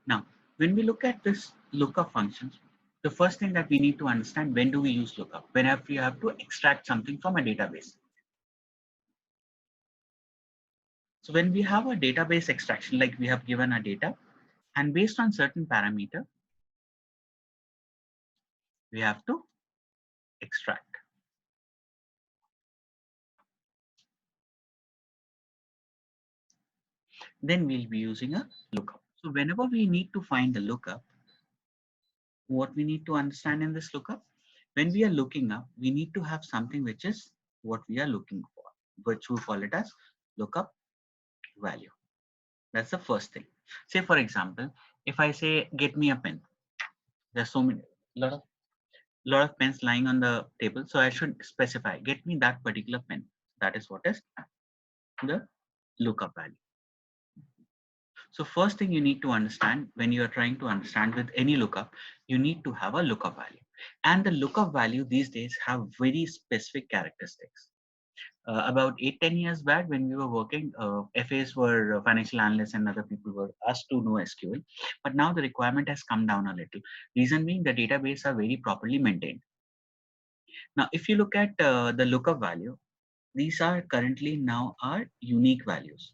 Now, when we look at this lookup functions, the first thing that we need to understand, when do we use lookup? Whenever we have to extract something from a database. So when we have a database extraction, like we have given a data, and based on certain parameter, we have to extract. Then we'll be using a lookup. So whenever we need to find the lookup, what we need to understand in this lookup, when we are looking up, we need to have something which is what we are looking for, which we call it as lookup value. That's the first thing. Say for example, if I say get me a pen, there's so many lot of pens lying on the table, so I should specify get me that particular pen. That is what is the lookup value. So first thing you need to understand when you are trying to understand with any lookup, you need to have a lookup value. And the lookup value these days have very specific characteristics. About 8-10 years back when we were working, FAs were financial analysts and other people were asked to know SQL. But now the requirement has come down a little. Reason being the database are very properly maintained. Now, if you look at the lookup value, these are currently now are unique values.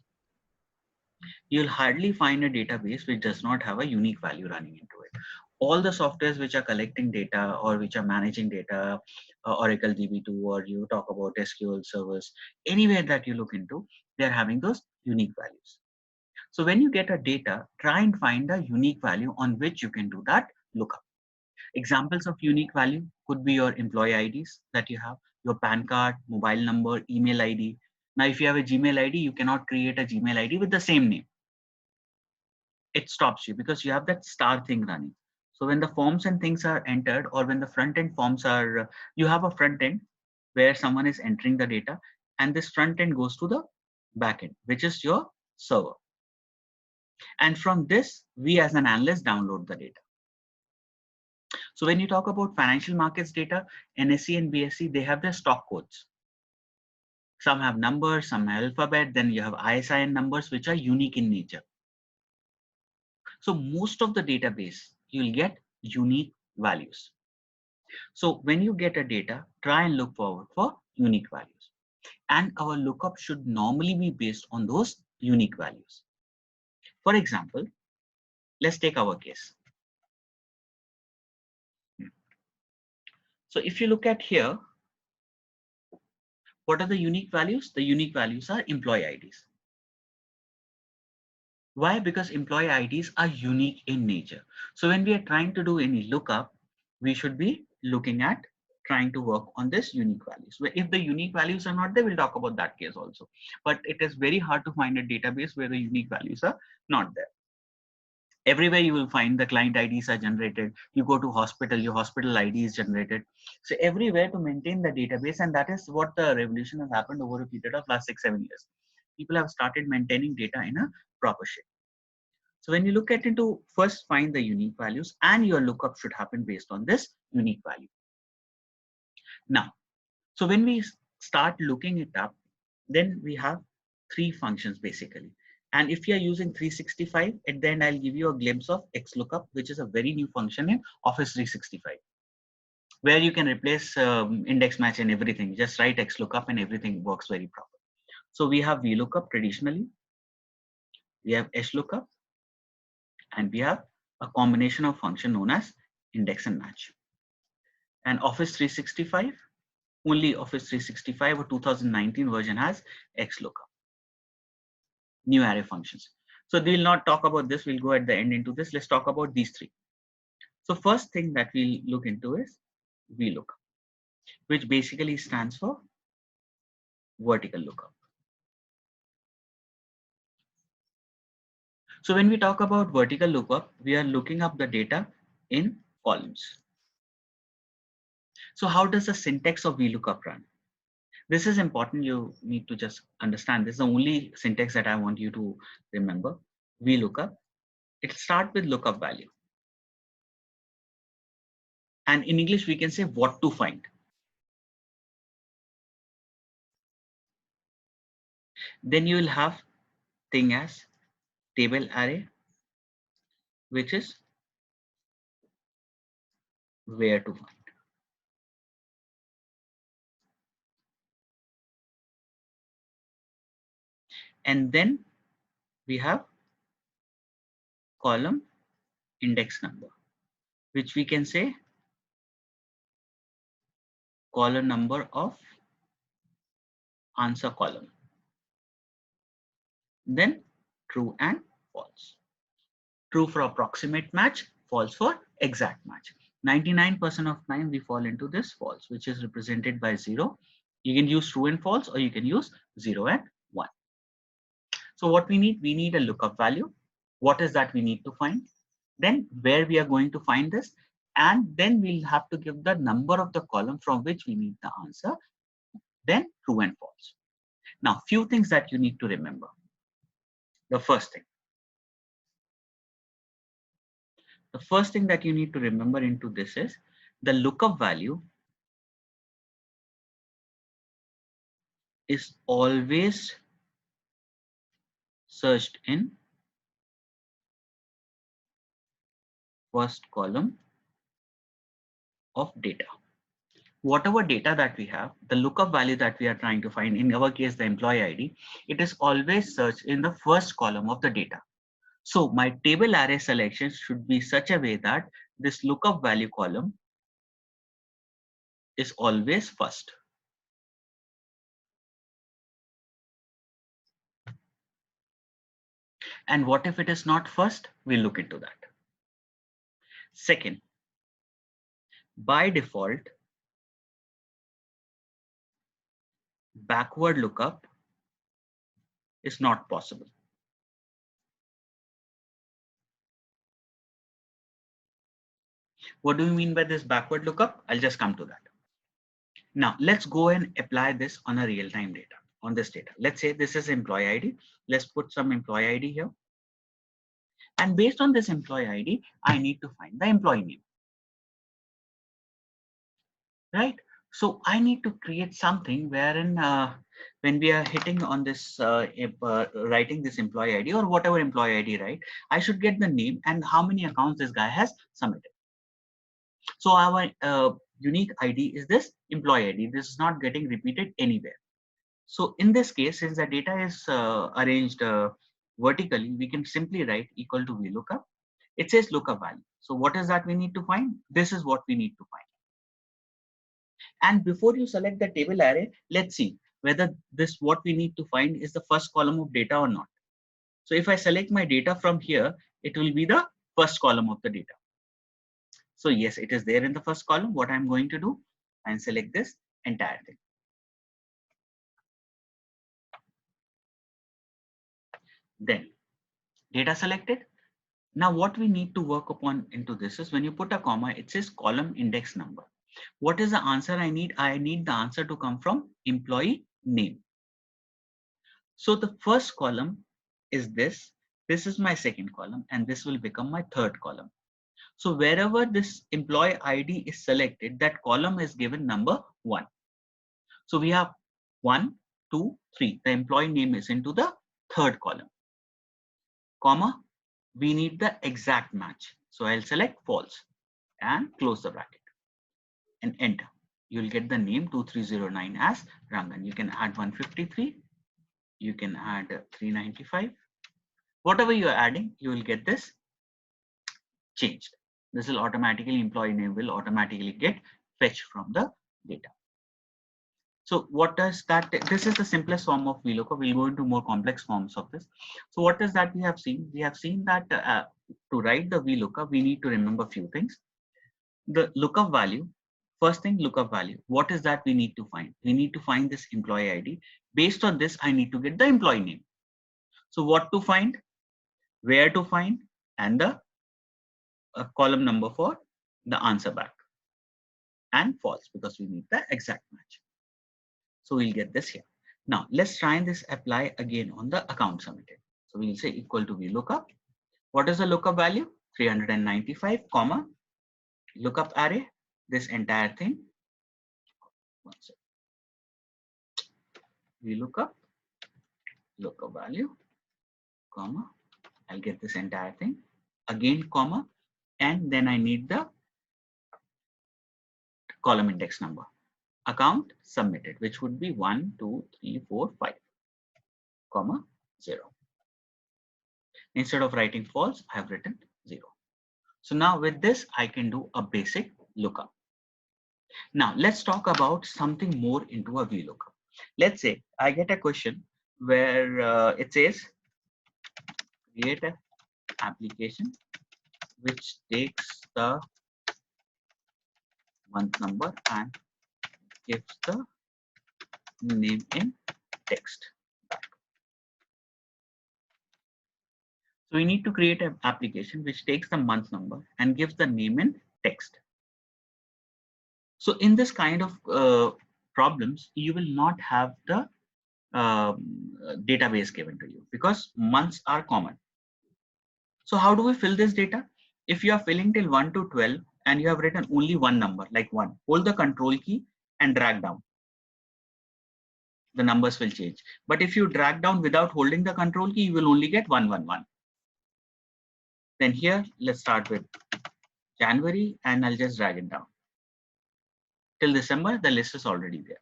You'll hardly find a database which does not have a unique value running into it. All the softwares which are collecting data or which are managing data, Oracle DB2, or you talk about SQL servers, anywhere that you look into, they're having those unique values. So when you get a data, try and find a unique value on which you can do that lookup. Examples of unique value could be your employee IDs that you have, your PAN card, mobile number, email ID. Now, if you have a Gmail ID, you cannot create a Gmail ID with the same name. It stops you because you have that star thing running. So when the forms and things are entered, or when the front end forms are, you have a front end where someone is entering the data, and this front end goes to the back end, which is your server. And from this, we as an analyst download the data. So when you talk about financial markets data, NSE and BSE, they have their stock codes. Some have numbers, some have alphabet, then you have ISIN numbers, which are unique in nature. So most of the database, you'll get unique values. So when you get a data, try and look forward for unique values. And our lookup should normally be based on those unique values. For example, let's take our case. So if you look at here, what are the unique values? The unique values are employee IDs. Why? Because employee IDs are unique in nature. So when we are trying to do any lookup, we should be looking at trying to work on this unique values. If the unique values are not there, we'll talk about that case also. But it is very hard to find a database where the unique values are not there. Everywhere you will find the client IDs are generated. You go to hospital, your hospital ID is generated. So everywhere to maintain the database, and that is what the revolution has happened over a period of last 6-7 years. People have started maintaining data in a proper shape. So when you look at into, first find the unique values, and your lookup should happen based on this unique value. Now, so when we start looking it up, then we have three functions basically. And if you are using 365, at the end I'll give you a glimpse of XLOOKUP, which is a very new function in Office 365, where you can replace index match and everything. Just write XLOOKUP and everything works very proper. So we have VLOOKUP traditionally, we have HLOOKUP, and we have a combination of function known as index and match. And Office 365, only Office 365 or 2019 version has XLOOKUP, new array functions. So we'll not talk about this, we'll go at the end into this. Let's talk about these three. So first thing that we'll look into is VLOOKUP, which basically stands for vertical lookup. So when we talk about vertical lookup, we are looking up the data in columns. So how does the syntax of VLOOKUP run? This is important. You need to just understand. This is the only syntax that I want you to remember. VLOOKUP. It starts with lookup value. And in English, we can say what to find. Then you will have thing as table array, which is where to find. And then we have column index number, which we can say column number of answer column. Then true and false. True for approximate match, false for exact match. 99% of time we fall into this false, which is represented by 0. You can use true and false, or you can use 0 and 1. So what we need a lookup value. What is that we need to find? Then where we are going to find this, and then we'll have to give the number of the column from which we need the answer, then true and false. Now, few things that you need to remember. The first thing that you need to remember into this is the lookup value is always searched in first column of data. Whatever data that we have, the lookup value that we are trying to find, in our case, the employee ID, it is always searched in the first column of the data. So my table array selection should be such a way that this lookup value column is always first. And what if it is not first? We'll look into that. Second, by default, backward lookup is not possible. What do we mean by this backward lookup? I'll just come to that. Now, let's go and apply this on a real-time data, on this data. Let's say this is employee ID. Let's put some employee ID here. And based on this employee ID, I need to find the employee name. Right? So I need to create something wherein when we are hitting on this, writing this employee ID or whatever employee ID, right? I should get the name and how many accounts this guy has submitted. So our unique ID is this employee ID. This is not getting repeated anywhere. So in this case, since the data is arranged vertically, we can simply write equal to VLOOKUP. It says lookup value. So what is that we need to find? This is what we need to find. And before you select the table array, let's see whether this what we need to find is the first column of data or not. So if I select my data from here, it will be the first column of the data. So yes, it is there in the first column. What I'm going to do, and select this entire thing. Then data selected. Now what we need to work upon into this is when you put a comma, it says column index number. What is the answer I need? I need the answer to come from employee name. So the first column is this. This is my second column, and this will become my third column. So wherever this employee ID is selected, that column is given number 1. So we have 1, 2, 3. The employee name is into the third column. Comma, we need the exact match. So I'll select false and close the bracket and enter. You'll get the name 2309 as Rangan. You can add 153. You can add 395. Whatever you're adding, you will get this changed. This will automatically, employee name will automatically get fetched from the data. So what does that, this is the simplest form of VLOOKUP. We'll go into more complex forms of this. So what is that we have seen? We have seen that to write the VLOOKUP, we need to remember a few things. The lookup value, first thing, lookup value. What is that we need to find? We need to find this employee ID. Based on this, I need to get the employee name. So what to find, where to find, and the column number for the answer back, and false because we need the exact match. So we'll get this here. Now let's try and this apply again on the account submitted. So we'll say equal to VLOOKUP. What is the lookup value? 395, comma, lookup array, this entire thing. VLOOKUP, lookup value, comma, I'll get this entire thing. again comma, and then I need the column index number. Account submitted, which would be 1, 2, 3, 4, 5, comma 0. Instead of writing false, I have written 0. So now with this, I can do a basic lookup. Now let's talk about something more into a VLOOKUP. Let's say I get a question where it says create an application which takes the month number and gives the name in text. So we need to create an application which takes the month number and gives the name in text. So in this kind of problems, you will not have the database given to you because months are common. So how do we fill this data? If you are filling till 1 to 12 and you have written only one number like 1, hold the control key and drag down. The numbers will change. But if you drag down without holding the control key, you will only get 111. Then here, let's start with January and I'll just drag it down. Till December, the list is already there.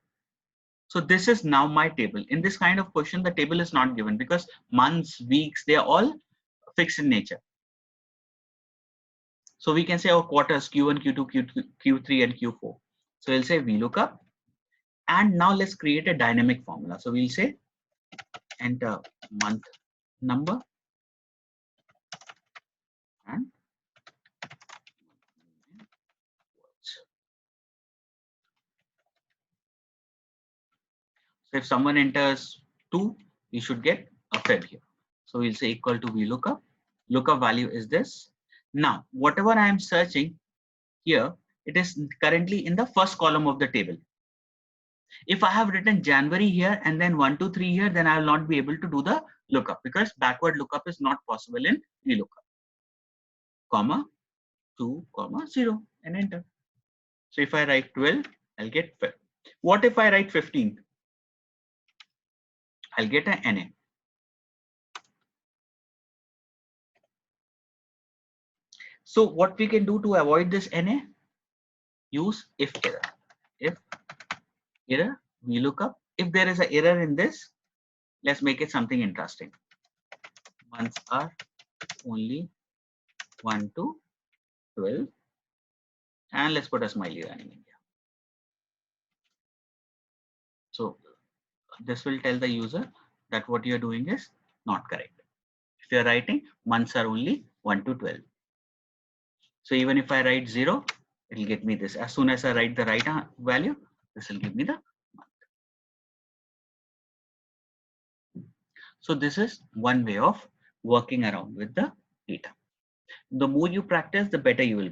So this is now my table. In this kind of question, the table is not given because months, weeks, they are all fixed in nature. So we can say our quarters Q1, Q2, Q3, and Q4. So we'll say VLOOKUP. And now let's create a dynamic formula. So we'll say enter month number and so if someone enters 2, we should get a Feb here. So we'll say equal to VLOOKUP. Lookup value is this. Now, whatever I am searching here, it is currently in the first column of the table. If I have written January here and then 1, 2, 3 here, then I will not be able to do the lookup because backward lookup is not possible in VLOOKUP. Comma 2, comma 0 and enter. So if I write 12, I'll get 12. What if I write 15? I'll get an NA. So what we can do to avoid this NA? Use if error. If error, VLOOKUP. If there is an error in this, let's make it something interesting. Months are only 1 to 12. And let's put a smiley running in here. So this will tell the user that what you're doing is not correct. If you're writing months are only 1 to 12. So even if I write 0, it will get me this. As soon as I write the right value, this will give me the month. So this is one way of working around with the data. The more you practice, the better you will